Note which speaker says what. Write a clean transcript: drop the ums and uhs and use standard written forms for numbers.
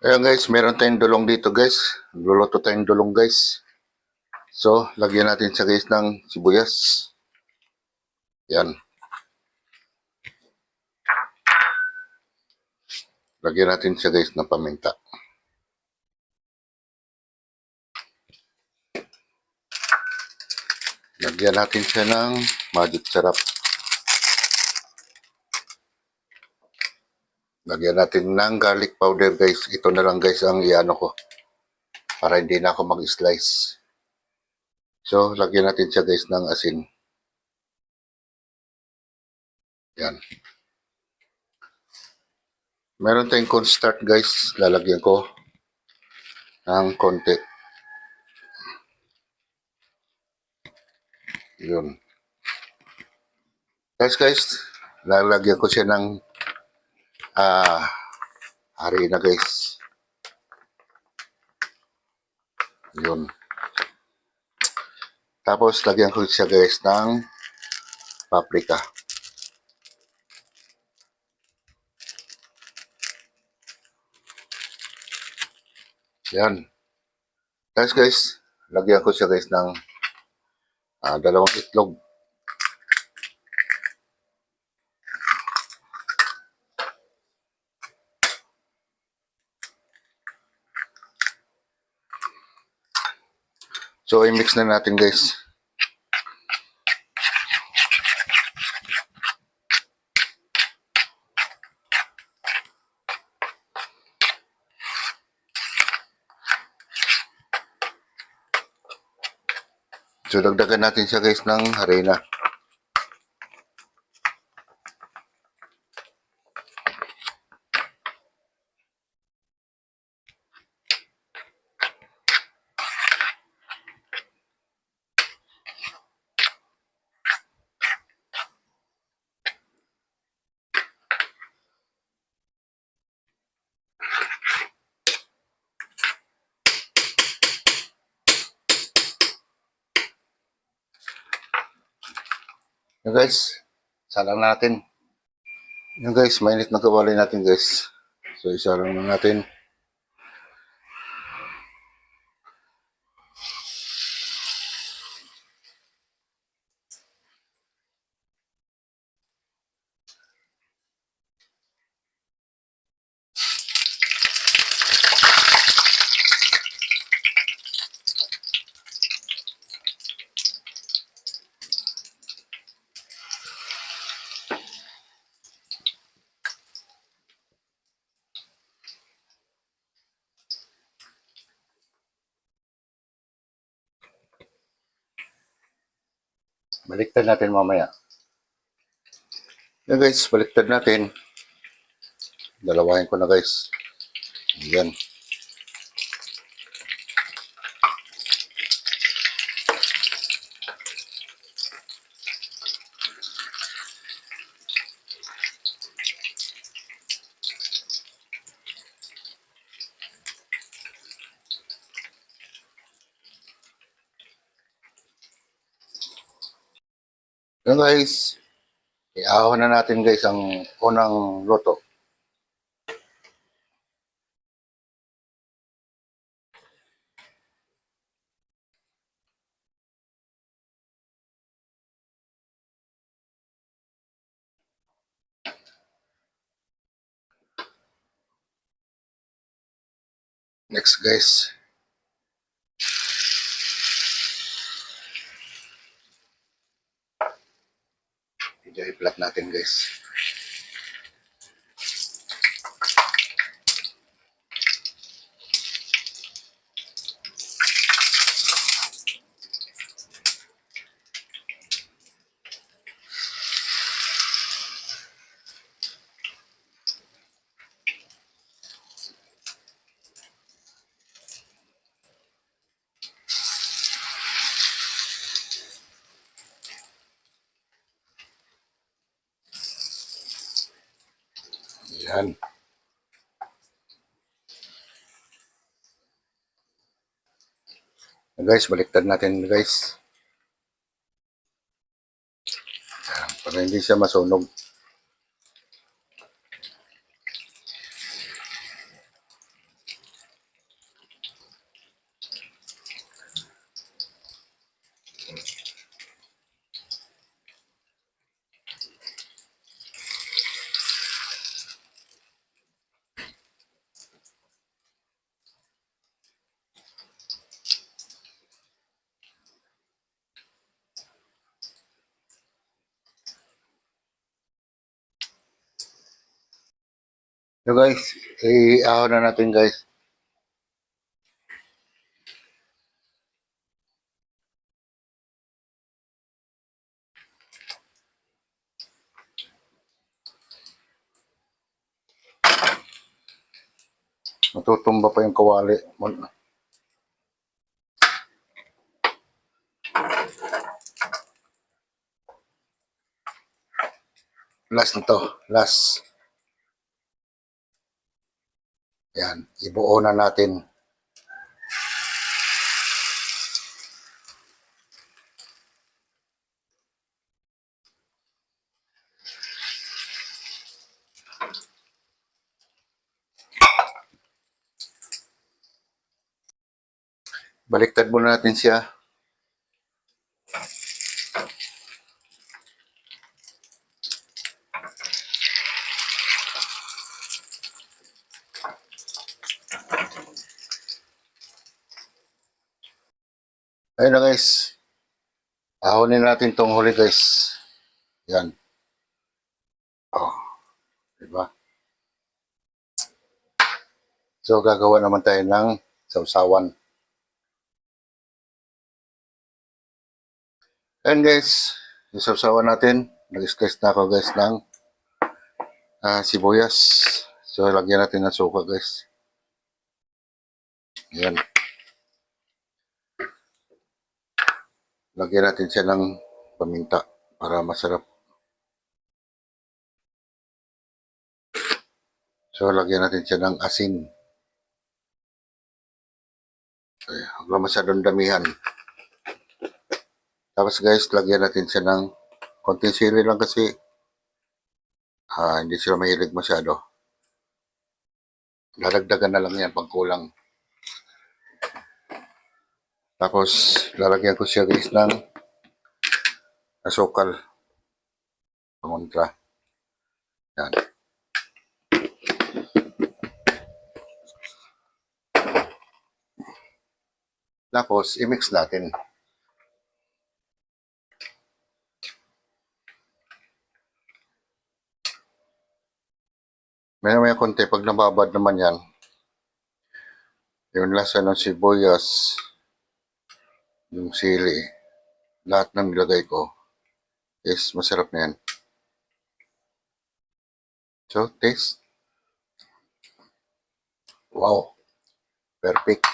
Speaker 1: Ayan guys, meron tayong dulong dito guys. Luluto tayong dulong guys. So, lagyan natin siya guys ng sibuyas. Yan. Lagyan natin siya guys ng paminta. Lagyan natin siya ng magic sarap. Lagyan natin ng garlic powder guys. Ito na lang guys ang iano ko. Para hindi na ako mag-slice. So, lagyan natin siya guys ng asin. Yan. Meron tayong cornstarch guys. Lalagyan ko ng konti. Yun. Guys, lalagyan ko siya ng harina guys. Yun. Tapos, lagyan ko siya guys ng paprika. Yan. Guys, lagyan ko siya guys ng dalawang itlog. So, i-mix na natin guys. So, dagdagan natin siya guys ng harina. Yan guys, salang natin. Yan guys, mainit na kawali natin guys. So, isalang na natin. Baliktad natin mamaya. Yan guys, baliktad natin. Dalawahin ko na guys. Yan. Yan guys, iahon na natin guys ang unang luto. Next guys. Medyo i-flat natin guys. Yan. Guys, baliktad natin guys. Yan, para hindi siya masunog. So guys, i-ahon na natin guys. Matutumba pa yung kawali. Last na to. Last. Yan. Ibuo na natin. Baliktad muna natin siya. Ayun na guys. Ahonin natin tong huli guys. Yan. Oh, diba? So gagawa naman tayo ng sausawan. Ayun guys. Yung sausawan natin. Nag-slice na ako guys ng sibuyas. So lagyan natin ng suka guys. Yan. Lagyan natin siya ng paminta para masarap. So, lagyan natin siya ng asin. Okay, huwag lang masyadong damihan. Tapos guys, lagyan natin siya ng konting sili lang kasi hindi sila mahilig masyado. Lalagdagan na lang yan pag kulang. Tapos, lalagyan ko siya guys ng asukal. Pamuntra. Yan. Tapos, i-mix natin. Maya-maya konti, pag nababad naman yan, yung lasa ng sibuyas, yung sili, lahat ng nilagay ko is masarap na yan. So, taste. Wow. Perfect.